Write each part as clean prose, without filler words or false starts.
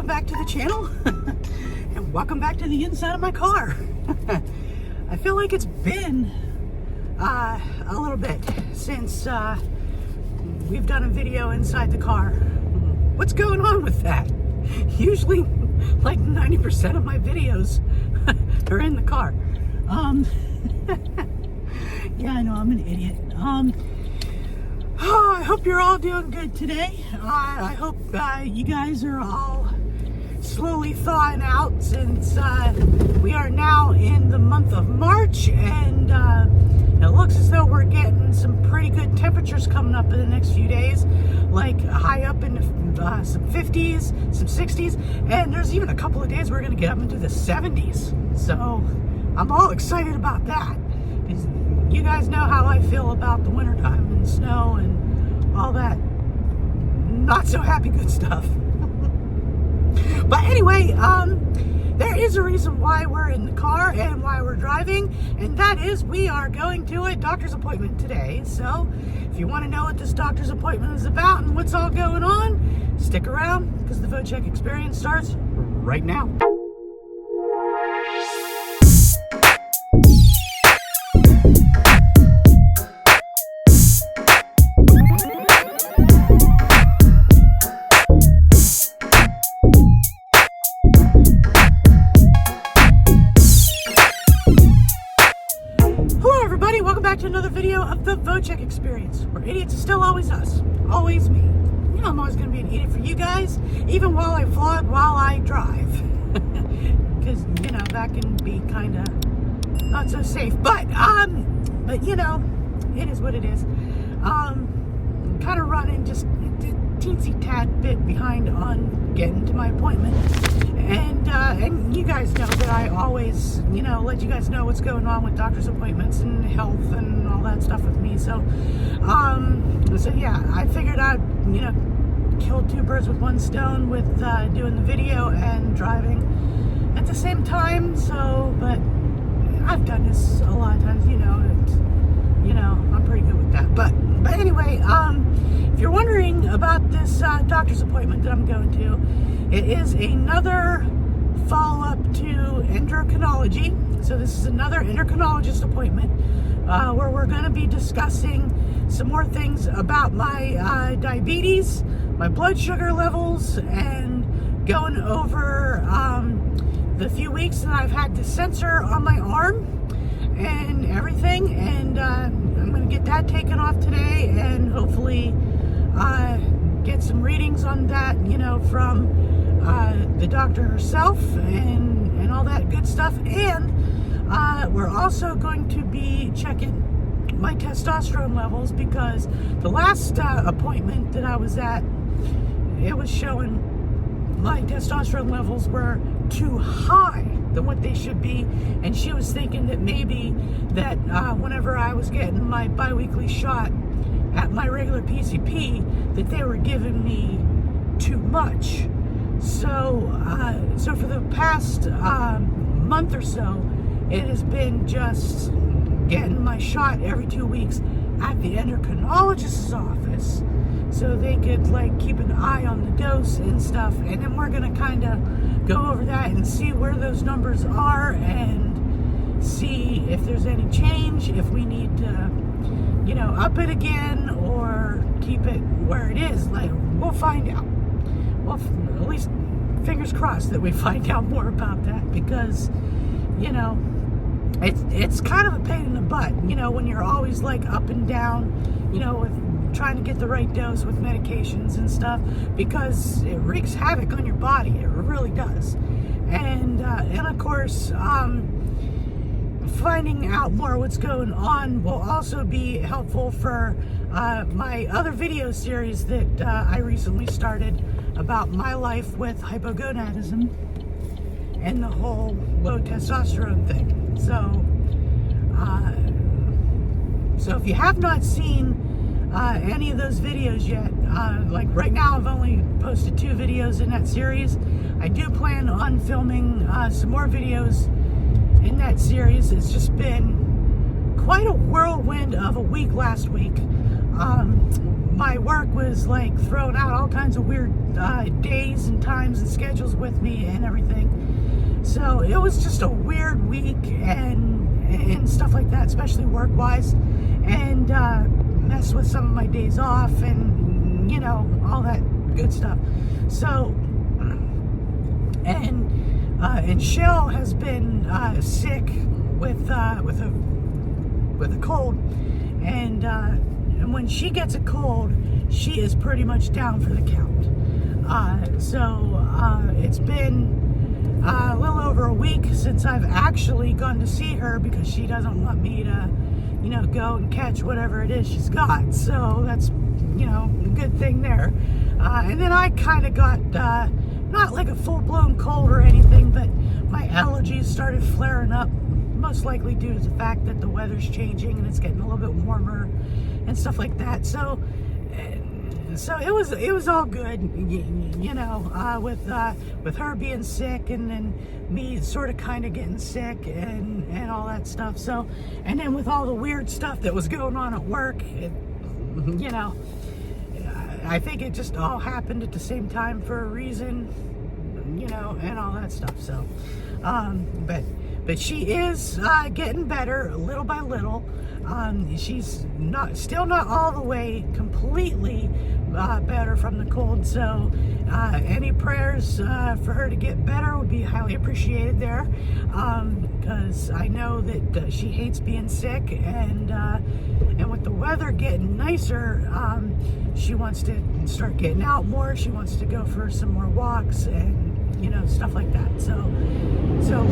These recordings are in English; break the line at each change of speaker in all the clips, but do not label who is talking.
back to the channel and welcome back to the inside of my car. I feel like it's been a little bit since we've done a video inside the car. What's going on with that? Usually like 90% of my videos are in the car. Yeah, I know, I'm an idiot. I hope you're all doing good today. I hope you guys are all slowly thawing out since we are now in the month of March, and it looks as though we're getting some pretty good temperatures coming up in the next few days, like high up in some 50s, some 60s, and there's even a couple of days we're going to get up into the 70s. So I'm all excited about that. You guys know how I feel about the wintertime and snow and all that not so happy good stuff. But anyway, there is a reason why we're in the car and why we're driving, and that is we are going to a doctor's appointment today. So if you want to know what this doctor's appointment is about and what's all going on, stick around because the Vochek experience starts right now. Welcome back to another video of the Vochek experience, where idiots are still always us, always me. You know I'm always going to be an idiot for you guys, even while I vlog while I drive. Because, you know, that can be kind of not so safe. But you know, it is what it is. Kind of running just a teensy tad bit behind on getting to my appointment. And you guys know that I always, you know, let you guys know what's going on with doctor's appointments and health and all that stuff with me. So, so yeah, I figured I'd, you know, kill two birds with one stone with doing the video and driving at the same time. So, but I've done this a lot of times, you know, and, you know, I'm pretty good with that. But anyway, if you're wondering about this doctor's appointment that I'm going to, it is another follow-up to endocrinology. So this is another endocrinologist appointment where we're going to be discussing some more things about my diabetes, my blood sugar levels, and going over the few weeks that I've had the sensor on my arm and everything. And I'm going to get that taken off today and hopefully get some readings on that, you know, from the doctor herself and all that good stuff. And we're also going to be checking my testosterone levels, because the last appointment that I was at, it was showing my testosterone levels were too high than what they should be, and she was thinking that maybe that whenever I was getting my bi-weekly shot at my regular PCP, that they were giving me too much. So for the past month or so, it has been just getting my shot every 2 weeks at the endocrinologist's office, so they could like keep an eye on the dose and stuff. And then we're gonna kind of go over that and see where those numbers are and see if there's any change, if we need to, you know, up it again or keep it where it is. Like, we'll find out. Well, at least fingers crossed that we find out more about that, because, you know, it's kind of a pain in the butt, you know, when you're always like up and down, you know, with trying to get the right dose with medications and stuff, because it wreaks havoc on your body. It really does. And of course, finding out more what's going on will also be helpful for my other video series that I recently started about my life with hypogonadism and the whole low testosterone thing. So if you have not seen any of those videos yet, like right now I've only posted 2 videos in that series. I do plan on filming some more videos in that series. It's just been quite a whirlwind of a week last week. my work was like throwing out all kinds of weird days and times and schedules with me and everything. So it was just a weird week and stuff like that, especially work-wise, and messed with some of my days off and, you know, all that good stuff. So, and Shell has been sick with a cold, and when she gets a cold, she is pretty much down for the count. So it's been a little over a week since I've actually gone to see her, because she doesn't want me to, you know, go and catch whatever it is she's got. So that's, you know, a good thing there. And then I kind of got, not like a full-blown cold or anything, but my allergies started flaring up, most likely due to the fact that the weather's changing and it's getting a little bit warmer and stuff like that. So it was all good, you know, with her being sick and then me sort of kind of getting sick and all that stuff. So, and then with all the weird stuff that was going on at work, you know, I think it just all happened at the same time for a reason, you know, and all that stuff. So, but she is getting better little by little. She's still not all the way completely better from the cold. So any prayers for her to get better would be highly appreciated there, because I know that she hates being sick, and with the weather getting nicer, she wants to start getting out more. She wants to go for some more walks and, you know, stuff like that. So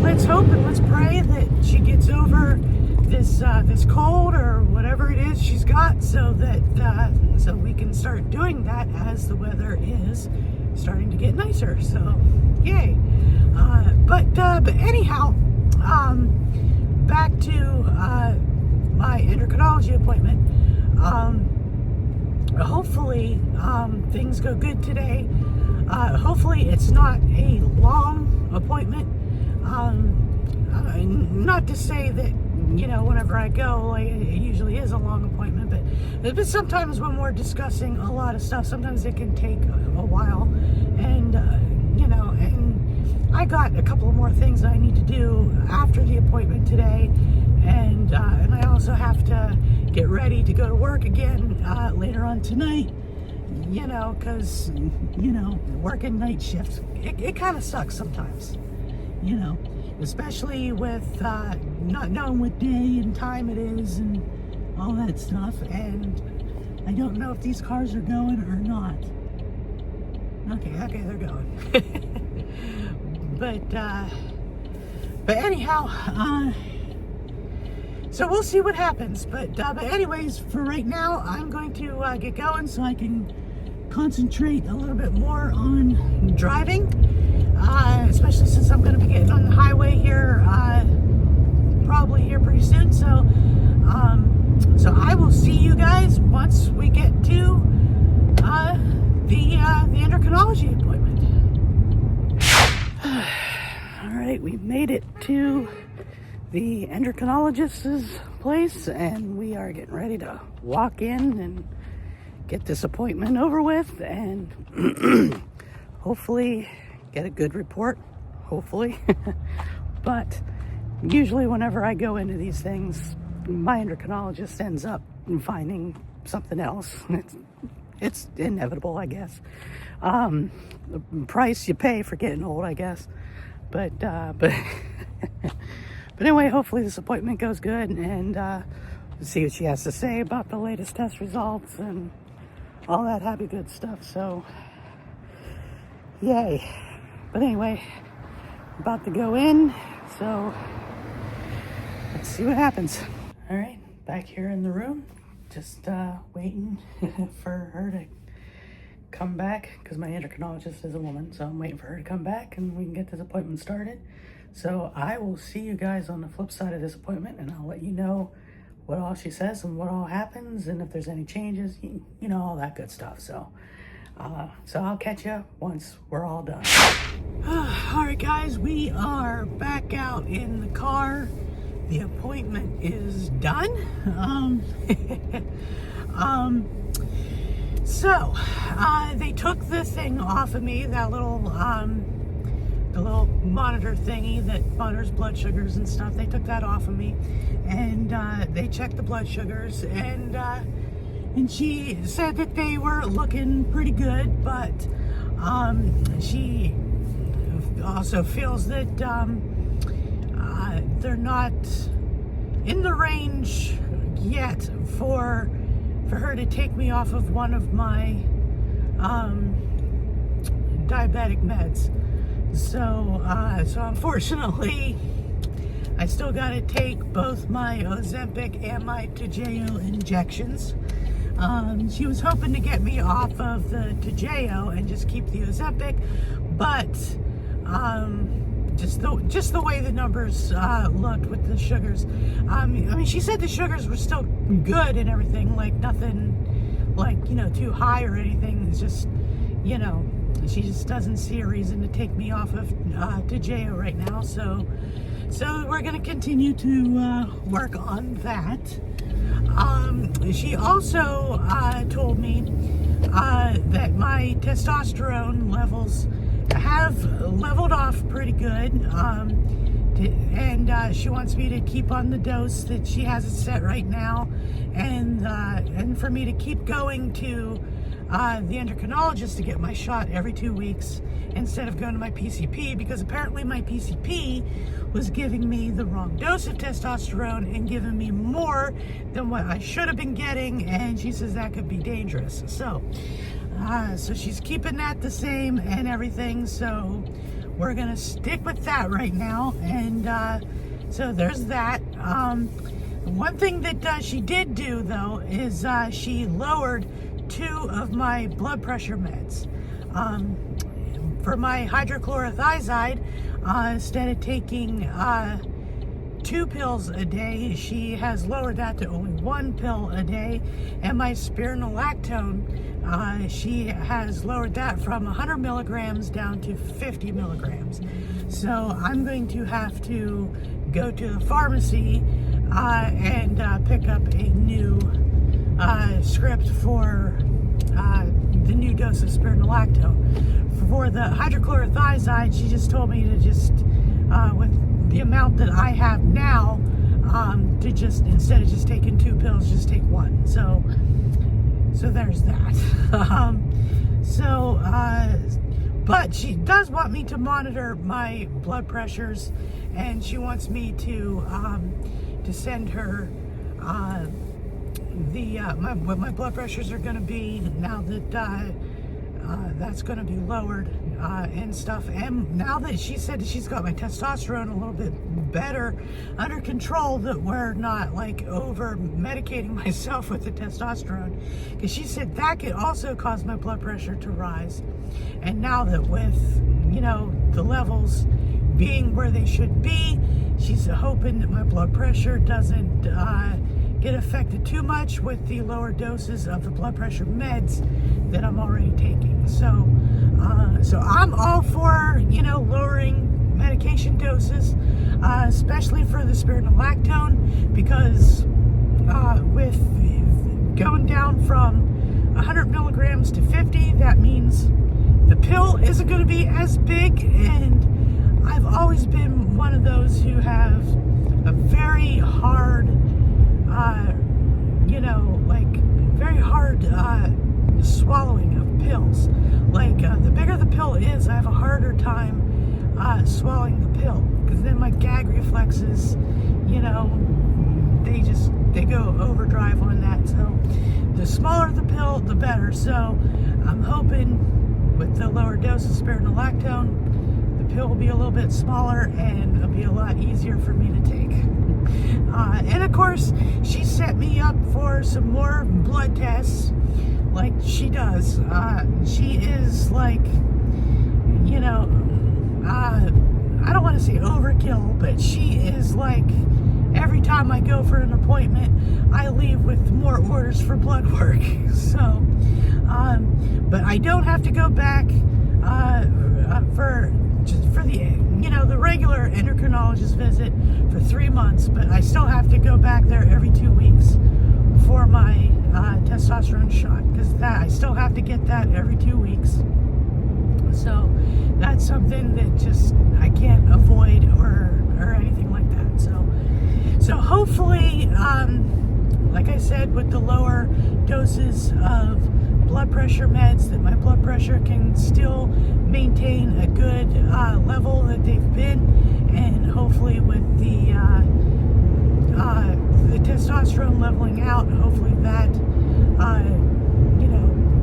let's hope and let's pray that she gets over this cold or whatever it is she's got, so that so we can start doing that as the weather is starting to get nicer. So yay. But anyhow, back to my endocrinology appointment. Hopefully things go good today. Hopefully it's not a long appointment. Not to say that, you know, whenever I go, like, it usually is a long appointment, but sometimes when we're discussing a lot of stuff, sometimes it can take a while, and you know, and I got a couple of more things that I need to do after the appointment today, and I also have to get ready to go to work again later on tonight, you know, because, you know, working night shifts, it kind of sucks sometimes, you know, especially with not knowing what day and time it is and all that stuff. And I don't know if these cars are going or not. Okay, they're going. but anyhow, so we'll see what happens. But anyways, for right now, I'm going to get going so I can concentrate a little bit more on driving, especially since I'm going to be getting on the highway here, probably here pretty soon. So I will see you guys once we get to the endocrinology appointment. All right, we've made it to the endocrinologist's place, and we are getting ready to walk in and get this appointment over with, and hopefully get a good report, hopefully. But usually whenever I go into these things, my endocrinologist ends up finding something else. It's inevitable, I guess. The price you pay for getting old, I guess. But anyway, hopefully this appointment goes good, and see what she has to say about the latest test results and all that happy good stuff. So yay. But anyway, about to go in, so let's see what happens. All right, back here in the room, just waiting for her to come back, because my endocrinologist is a woman, so I'm waiting for her to come back and we can get this appointment started. So I will see you guys on the flip side of this appointment, and I'll let you know what all she says and what all happens, and if there's any changes, you know, all that good stuff. So I'll catch you once we're all done. All right, guys, we are back out in the car, the appointment is done. So they took the thing off of me, that little the little monitor thingy that monitors blood sugars and stuff. They took that off of me, and they checked the blood sugars, and she said that they were looking pretty good, but she also feels that they're not in the range yet for her to take me off of one of my diabetic meds. So unfortunately, I still got to take both my Ozempic and my Toujeo injections. She was hoping to get me off of the Toujeo and just keep the Ozempic, but just the way the numbers looked with the sugars. I mean, she said the sugars were still good and everything, like nothing like, too high or anything. It's just, she just doesn't see a reason to take me off of Toujeo right now. So we're going to continue to work on that. She also told me that my testosterone levels have leveled off pretty good, and she wants me to keep on the dose that she has it set right now, and for me to keep going to the endocrinologist to get my shot every 2 weeks instead of going to my PCP, because apparently my PCP was giving me the wrong dose of testosterone and giving me more than what I should have been getting, and she says that could be dangerous. So she's keeping that the same and everything, so we're gonna stick with that right now. And so there's that. One thing that she did do, though, is she lowered 2 of my blood pressure meds. For my hydrochlorothiazide, instead of taking 2 pills a day, she has lowered that to only 1 pill a day. And my spironolactone, she has lowered that from 100 milligrams down to 50 milligrams. So I'm going to have to go to the pharmacy and pick up a new script for the new dose of spironolactone. For the hydrochlorothiazide, she just told me to just, with the amount that I have now, to just, instead of just taking 2 pills, just take 1. So there's that. But she does want me to monitor my blood pressures, and she wants me to send her what my blood pressures are going to be now that that's going to be lowered and stuff. And now that she said that she's got my testosterone a little bit better under control, that we're not like over medicating myself with the testosterone, because she said that could also cause my blood pressure to rise. And now that with the levels being where they should be, she's hoping that my blood pressure doesn't get affected too much with the lower doses of the blood pressure meds that I'm already taking. So I'm all for lowering medication doses, especially for the spironolactone, because with going down from 100 milligrams to 50, that means the pill isn't going to be as big. And I've always been one of those who have a very hard very hard swallowing of pills. Like the bigger the pill is, I have a harder time swallowing the pill, because then my gag reflexes, they go overdrive on that. So the smaller the pill, the better. So I'm hoping with the lower dose of spironolactone, the pill will be a little bit smaller and it'll be a lot easier for me to take. And of course, she set me up for some more blood tests, like she does. She is like, I don't want to say overkill, but she is like, every time I go for an appointment, I leave with more orders for blood work. So, but I don't have to go back for the the regular endocrinologist visit for 3 months, but I still have to go back there every 2 weeks for my testosterone shot, because I still have to get that every 2 weeks. So that's something that just I can't avoid or anything like that. So hopefully, like I said, with the lower doses of blood pressure meds, that my blood pressure can still maintain a good level that they've been, and hopefully with the testosterone leveling out, hopefully that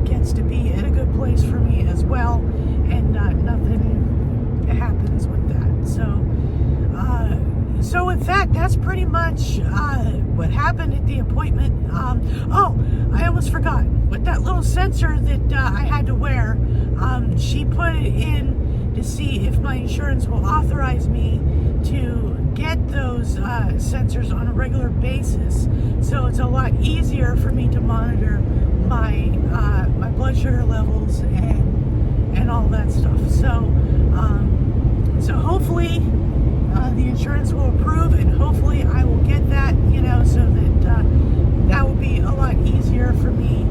gets to be in a good place for me as well, and nothing happens with that. So with that, that's pretty much what happened at the appointment. Oh, I almost forgot. With that little sensor that I had to wear, she put it in to see if my insurance will authorize me to get those sensors on a regular basis. So it's a lot easier for me to monitor my blood sugar levels and all that stuff. So hopefully the insurance will approve, and hopefully I will get that, so that that will be a lot easier for me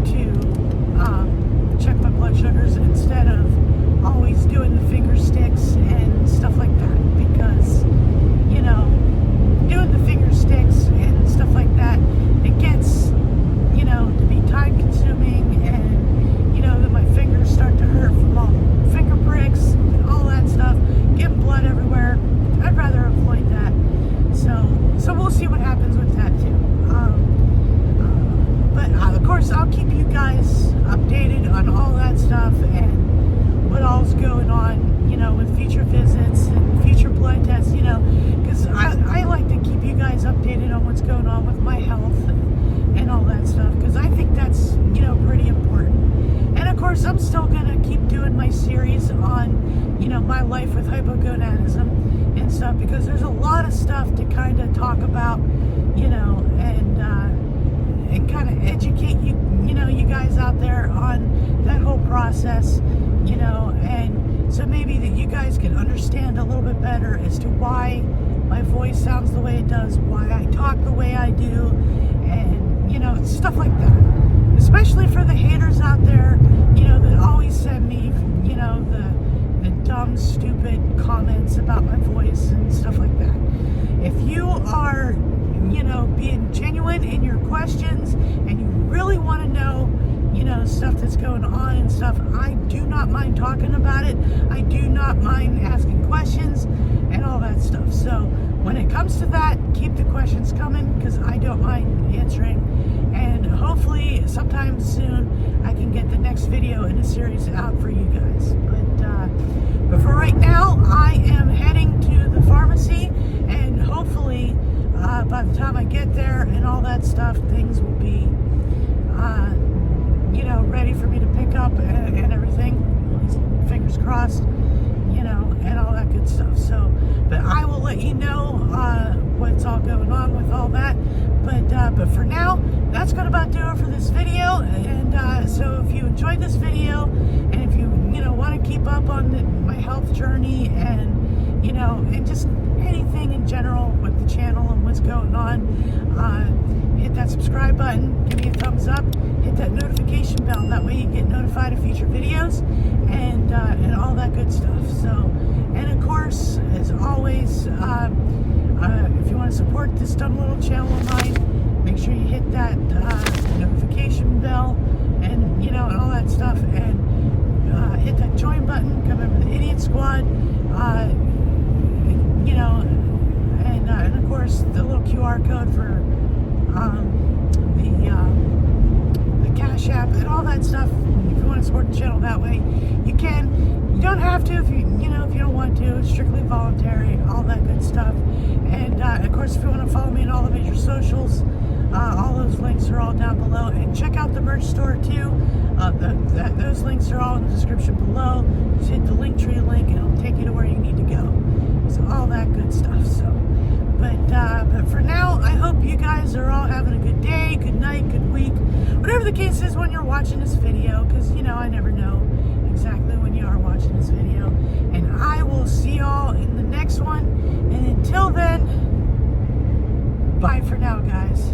to check my blood sugars instead of always doing the finger sticks and stuff like that, because doing the finger sticks and stuff like that, it gets to be time consuming, and then my fingers start to hurt from all the finger pricks and all that stuff, getting blood everywhere. I'd rather avoid that. So we'll see what happens with that too. But of course, I'll keep you guys updated on all that stuff and what all's going on, with future visits and future blood tests, because I like to keep you guys updated on what's going on with my health and all that stuff, because I think that's, pretty important. And of course, I'm still going to keep doing my series on, my life with hypogonadism and stuff, because there's a lot of stuff to kind of talk about, and kind of educate you, you guys out there on that whole process, and so maybe that you guys can understand a little bit better as to why my voice sounds the way it does, why I talk the way I do, and, stuff like that. Especially for the haters out there, that always send me, the dumb, stupid comments about my voice and stuff like that. If you are, being genuine in your questions and you really want to know, stuff that's going on and stuff, I do not mind talking about it. I do not mind asking questions and all that stuff. So when it comes to that, keep the questions coming, because I don't mind answering. And hopefully sometime soon I can get the next video in a series out for you guys. But for right now, I am heading to the pharmacy, and hopefully by the time I get there and all that stuff, things will be ready for me to pick up and everything. Fingers crossed, and all that good stuff. So, but I will let you know what's all going on with all that. But for now, that's going to about do it for this video. And so if you enjoyed this video, and if you want to keep up on my health journey, and and just anything in general with the channel and what's going on, hit that subscribe button, give me a thumbs up, hit that notification bell. That way you get notified of future videos and all that good stuff. So, and of course, as always, if you want to support this dumb little channel of mine, make sure you hit that notification bell and and all that stuff, and hit that join button, come over to the Idiot Squad, and of course the little QR code for the Cash App and all that stuff. If you want to support the channel that way, you can. You don't have to if you don't want to. It's strictly voluntary, all that good stuff. And of course, if you want to follow me on all the major socials, all those links are all down below. And check out the merch store too. Those links are all in the description below. Just hit the Linktree link and it'll take you to where you need to go. So all that good stuff. So, but for now, I hope you guys are all having a good day, good night, good week, whatever the case is when you're watching this video, because I never know exactly when you are watching this video. And I will see y'all in the next one. And until then, bye for now, guys.